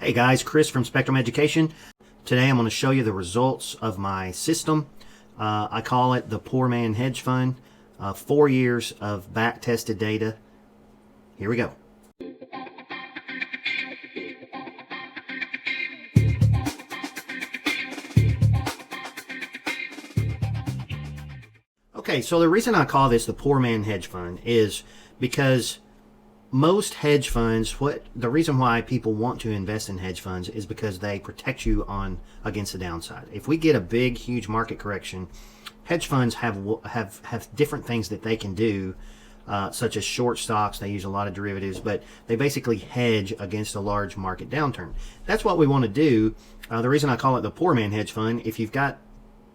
Hey guys, Chris from Spectrum Education. Today I'm going to show you the results of my system. I call it the Poor Man Hedge Fund. 4 years of back-tested data. Here we go. Okay, so the reason I call this the Poor Man Hedge Fund is because most hedge funds, the reason why people want to invest in hedge funds is because they protect you against the downside. If we get a big, huge market correction, hedge funds have different things that they can do, such as short stocks. They use a lot of derivatives, but they basically hedge against a large market downturn. That's what we want to do. The reason I call it the Poor Man Hedge Fund, if you've got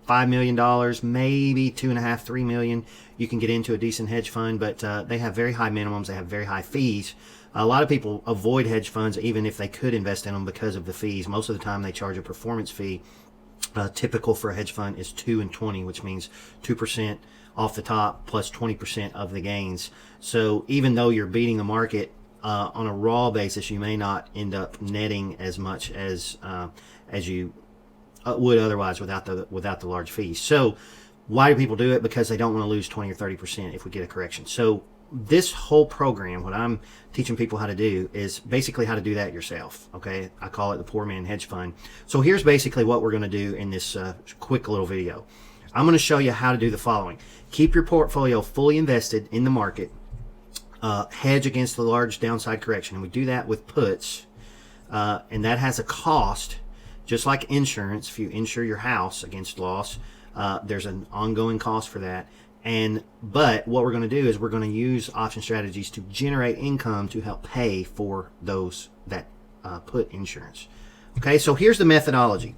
$5 million, maybe $2.5, $3 million, you can get into a decent hedge fund, but they have very high minimums. They have very high fees. A lot of people avoid hedge funds even if they could invest in them because of the fees. Most of the time they charge a performance fee. Typical for a hedge fund is 2 and 20, which means 2% off the top plus 20% of the gains. So even though you're beating the market on a raw basis, you may not end up netting as much as you would otherwise without the large fees. So why do people do it? Because they don't want to lose 20 or 30% if we get a correction. So this whole program, what I'm teaching people how to do is basically how to do that yourself. Okay, I call it the Poor Man Hedge Fund. So here's basically what we're going to do in this quick little video. I'm going to show you how to do the following. Keep your portfolio fully invested in the market, hedge against the large downside correction, and we do that with puts, and that has a cost. Just like insurance, if you insure your house against loss, there's an ongoing cost for that. But what we're going to do is we're going to use option strategies to generate income to help pay for that put insurance. Okay, so here's the methodology.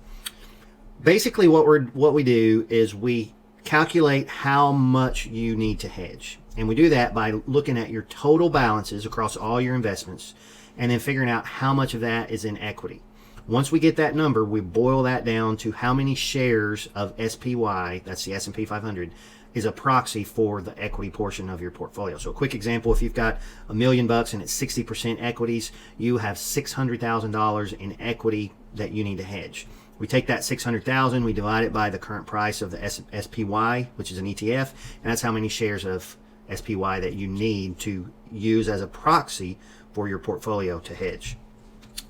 Basically, what we do is we calculate how much you need to hedge, and we do that by looking at your total balances across all your investments, and then figuring out how much of that is in equity. Once we get that number, we boil that down to how many shares of SPY, that's the S&P 500, is a proxy for the equity portion of your portfolio. So a quick example, if you've got $1 million and it's 60% equities, you have $600,000 in equity that you need to hedge. We take that $600,000, we divide it by the current price of the SPY, which is an ETF, and that's how many shares of SPY that you need to use as a proxy for your portfolio to hedge.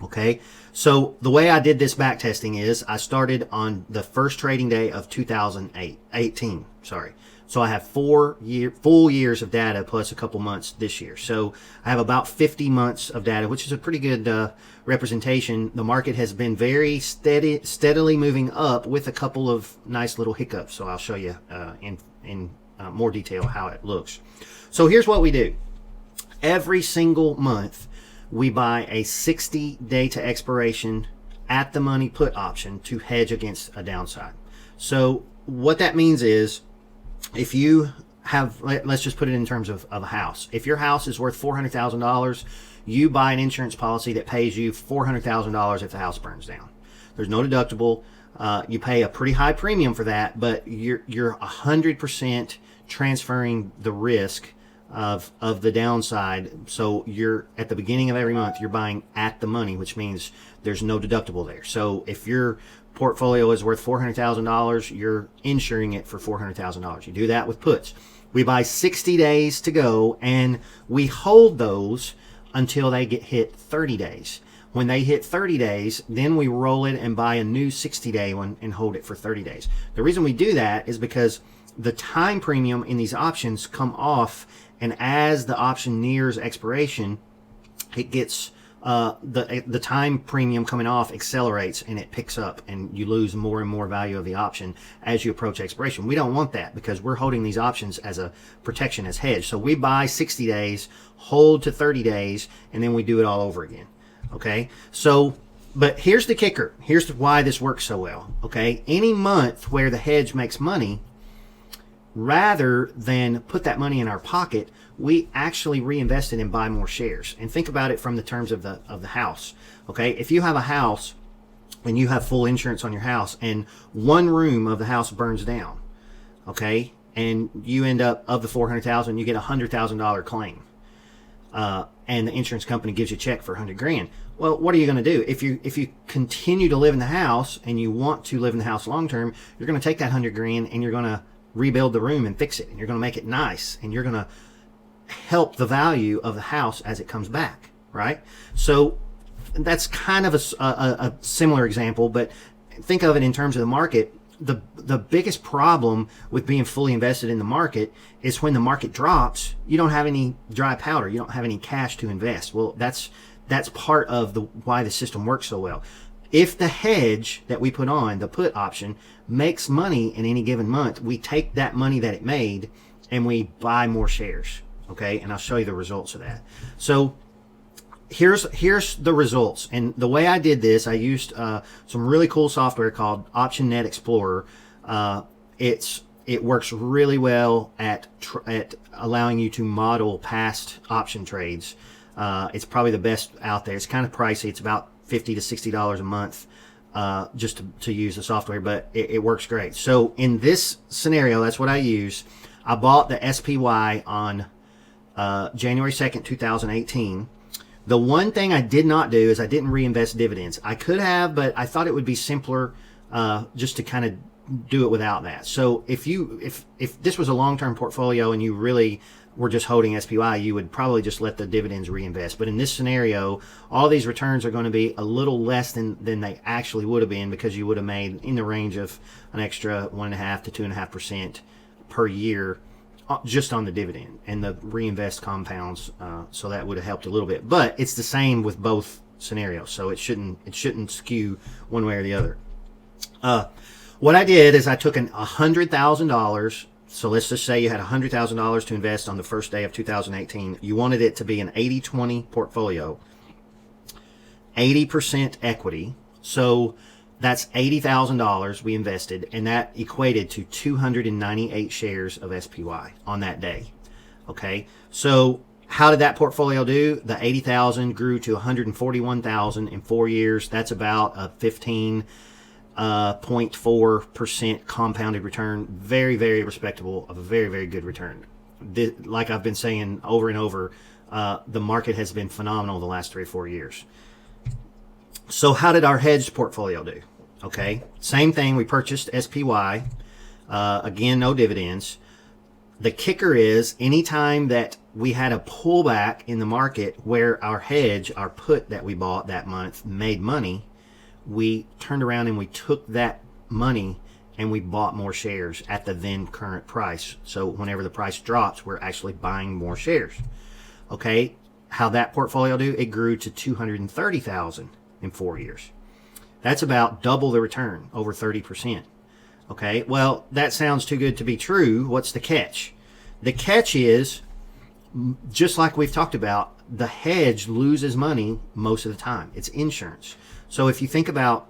Okay, so the way I did this back testing is I started on the first trading day of 2018. So I have full years of data plus a couple months this year. So I have about 50 months of data, which is a pretty good representation. The market has been very steadily moving up with a couple of nice little hiccups. So I'll show you in more detail how it looks. So here's what we do. Every single month, we buy a 60-day to expiration at the money put option to hedge against a downside. So what that means is if you have, let's just put it in terms of a house. If your house is worth $400,000, you buy an insurance policy that pays you $400,000 if the house burns down. There's no deductible. You pay a pretty high premium for that, but you're 100% transferring the risk of the downside. So you're at the beginning of every month, you're buying at the money, which means there's no deductible there. So if your portfolio is worth $400,000, you're insuring it for $400,000. You do that with puts. We buy 60 days to go, and we hold those until they hit 30 days. When they hit 30 days, then we roll it and buy a new 60-day one and hold it for 30 days. The reason we do that is because the time premium in these options come off, and as the option nears expiration, it gets the time premium coming off accelerates and it picks up, and you lose more and more value of the option as you approach expiration. We don't want that because we're holding these options as a protection, as hedge. So we buy 60 days, hold to 30 days, and then we do it all over again. Okay, so but here's the kicker. Here's why this works so well. Okay, any month where the hedge makes money, rather than put that money in our pocket, we actually reinvest it and buy more shares. And think about it from the terms of the house. Okay, if you have a house and you have full insurance on your house and one room of the house burns down, okay, and you end up, of the $400,000, you get a $100,000 claim. and the insurance company gives you a check for 100 grand. Well, what are you going to do if you continue to live in the house and you want to live in the house long term? You're going to take that 100 grand and you're going to rebuild the room and fix it, and you're going to make it nice, and you're going to help the value of the house as it comes back, right? So that's kind of a similar example, but think of it in terms of the market. The biggest problem with being fully invested in the market is when the market drops, you don't have any dry powder, you don't have any cash to invest. Well, that's part of why the system works so well. If the hedge that we put on, the put option, makes money in any given month, we take that money that it made and we buy more shares. Okay, and I'll show you the results of that. So here's the results, and the way I did this, I used some really cool software called Option Net Explorer. It works really well at allowing you to model past option trades. It's probably the best out there. It's kind of pricey. It's about $50 to $60 a month just to use the software, but it works great. So in this scenario, that's what I use. I bought the SPY on January 2nd, 2018. The one thing I did not do is I didn't reinvest dividends. I could have, but I thought it would be simpler just to kind of do it without that. So if this was a long-term portfolio and you really were just holding SPY, you would probably just let the dividends reinvest. But in this scenario, all these returns are going to be a little less than they actually would have been, because you would have made in the range of an extra 1.5% to 2.5% per year just on the dividend, and the reinvest compounds, so that would have helped a little bit. But it's the same with both scenarios, so it shouldn't skew one way or the other. What I did is I took $100,000. So let's just say you had $100,000 to invest on the first day of 2018. You wanted it to be an 80-20 portfolio, 80% equity. So that's $80,000 we invested, and that equated to 298 shares of SPY on that day. Okay, so how did that portfolio do? The 80,000 grew to 141,000 in 4 years. That's about a 15.4% compounded return. Very, very respectable, a very, very good return. Like I've been saying over and over, the market has been phenomenal the last 3 or 4 years. So how did our hedged portfolio do? Okay, same thing. We purchased SPY. Again, no dividends. The kicker is, anytime that we had a pullback in the market where our hedge, our put that we bought that month, made money, we turned around and we took that money and we bought more shares at the then current price. So whenever the price drops, we're actually buying more shares. Okay, how that portfolio do? It grew to 230,000 in 4 years. That's about double the return, over 30%. Okay, well, that sounds too good to be true. What's the catch? The catch is, just like we've talked about, the hedge loses money most of the time. It's insurance. So if you think about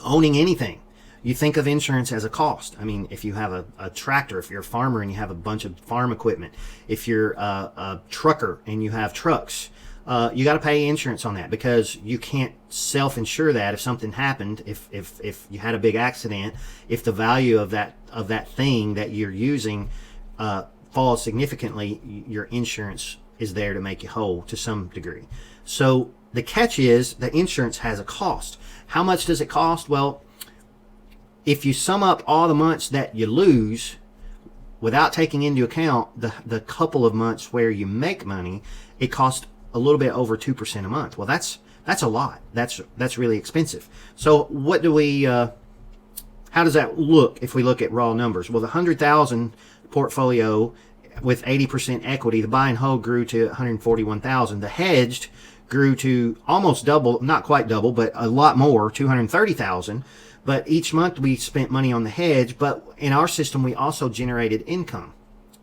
owning anything, you think of insurance as a cost. I mean, if you have a tractor, if you're a farmer and you have a bunch of farm equipment, if you're a trucker and you have trucks, you got to pay insurance on that, because you can't self-insure that if something happened, if you had a big accident, if the value of that thing that you're using falls significantly, your insurance is there to make you whole to some degree. So the catch is the insurance has a cost. How much does it cost? Well, if you sum up all the months that you lose without taking into account the couple of months where you make money, it costs a little bit over 2% a month. Well, that's a lot. That's really expensive. So what do we? How does that look if we look at raw numbers? Well, the 100,000 portfolio with 80% equity, the buy and hold grew to 141,000. The hedged grew to almost double, not quite double, but a lot more, 230,000. But each month we spent money on the hedge, but in our system we also generated income.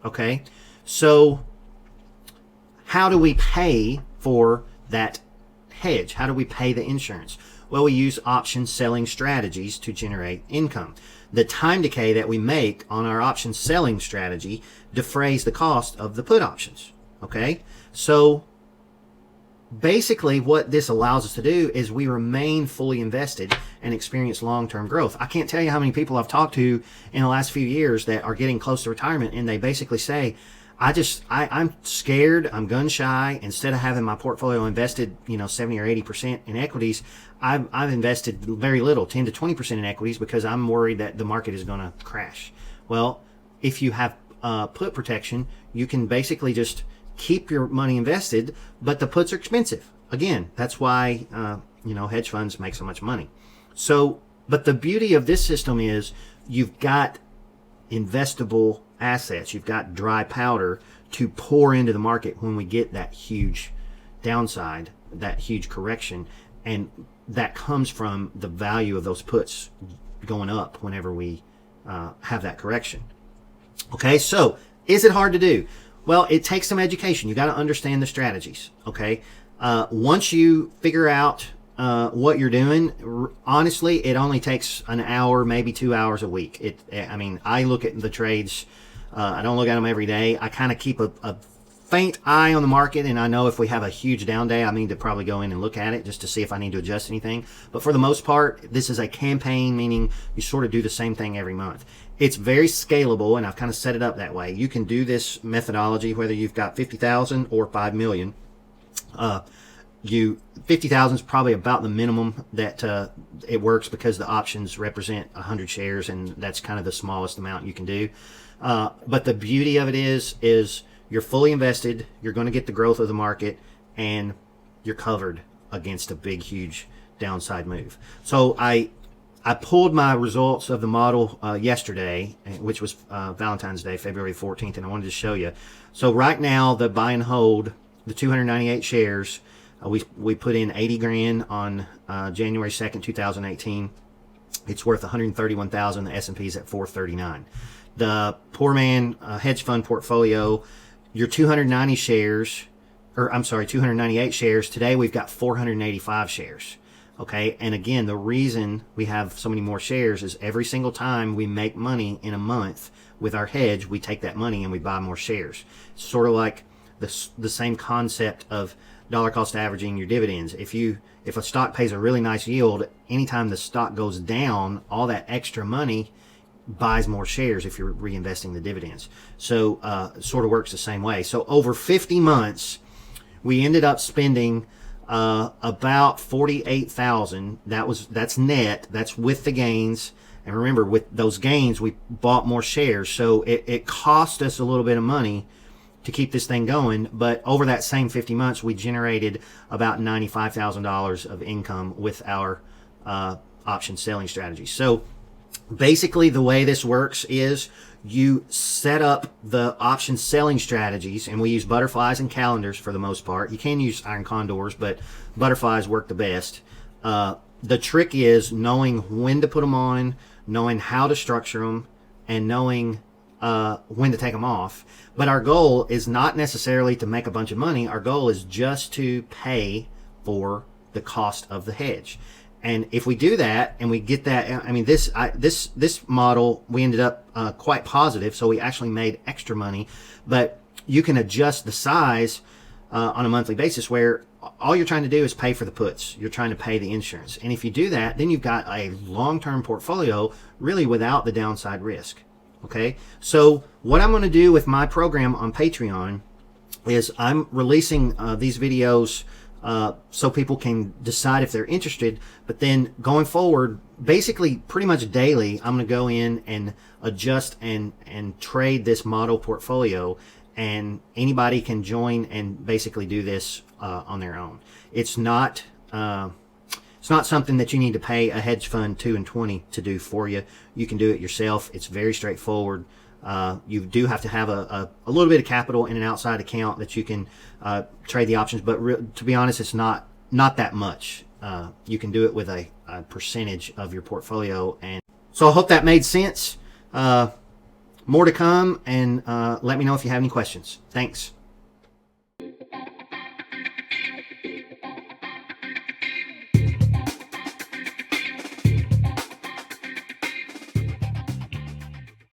Okay, so how do we pay for that hedge? How do we pay the insurance? Well, we use option selling strategies to generate income. The time decay that we make on our option selling strategy defrays the cost of the put options. Okay, so basically what this allows us to do is we remain fully invested and experience long-term growth. I can't tell you how many people I've talked to in the last few years that are getting close to retirement, and they basically say, I'm scared. I'm gun shy. Instead of having my portfolio invested, 70 or 80% in equities, I've invested very little, 10 to 20% in equities, because I'm worried that the market is going to crash. Well, if you have put protection, you can basically just keep your money invested, but the puts are expensive. Again, that's why hedge funds make so much money. So, but the beauty of this system is you've got investable assets. You've got dry powder to pour into the market when we get that huge downside, that huge correction, and that comes from the value of those puts going up whenever we have that correction. Okay, so is it hard to do? Well, it takes some education. You got to understand the strategies. Okay, once you figure out what you're doing, honestly, it only takes an hour, maybe 2 hours a week. I look at the trades. I don't look at them every day. I kind of keep a faint eye on the market, and I know if we have a huge down day, I need to probably go in and look at it just to see if I need to adjust anything. But for the most part, this is a campaign, meaning you sort of do the same thing every month. It's very scalable, and I've kind of set it up that way. You can do this methodology whether you've got 50,000 or 5 million. 50,000 is probably about the minimum that it works, because the options represent 100 shares, and that's kind of the smallest amount you can do. But the beauty of it is you're fully invested, you're going to get the growth of the market, and you're covered against a big, huge downside move. So I pulled my results of the model yesterday, which was Valentine's Day, February 14th, and I wanted to show you. So right now, the buy and hold, the 298 shares, we put in 80 grand on January 2nd, 2018. It's worth 131,000. The S&P is at 439. The Poor Man Hedge Fund portfolio, your 298 shares. Today we've got 485 shares. Okay, and again, the reason we have so many more shares is every single time we make money in a month with our hedge, we take that money and we buy more shares. It's sort of like the same concept of dollar cost averaging your dividends. If a stock pays a really nice yield, anytime the stock goes down, all that extra money buys more shares if you're reinvesting the dividends. So it sort of works the same way. So over 50 months, we ended up spending about 48,000. That's net. That's with the gains. And remember, with those gains, we bought more shares. So it cost us a little bit of money to keep this thing going. But over that same 50 months, we generated about $95,000 of income with our option selling strategy. So basically, the way this works is you set up the option selling strategies, and we use butterflies and calendars for the most part. You can use iron condors, but butterflies work the best. The trick is knowing when to put them on, knowing how to structure them, and knowing when to take them off. But our goal is not necessarily to make a bunch of money. Our goal is just to pay for the cost of the hedge. And if we do that and we get that, this model, we ended up quite positive, so we actually made extra money. But you can adjust the size on a monthly basis, where all you're trying to do is pay for the puts. You're trying to pay the insurance. And if you do that, then you've got a long-term portfolio really without the downside risk. Okay, so what I'm going to do with my program on Patreon is I'm releasing these videos so people can decide if they're interested. But then going forward, basically pretty much daily, I'm going to go in and adjust and trade this model portfolio, and anybody can join and basically do this on their own. It's not something that you need to pay a hedge fund 2 and 20 to do for you. You can do it yourself. It's very straightforward. You do have to have a little bit of capital in an outside account that you can trade the options, but to be honest, it's not that much. You can do it with a percentage of your portfolio. And so I hope that made sense. More to come, and let me know if you have any questions. Thanks.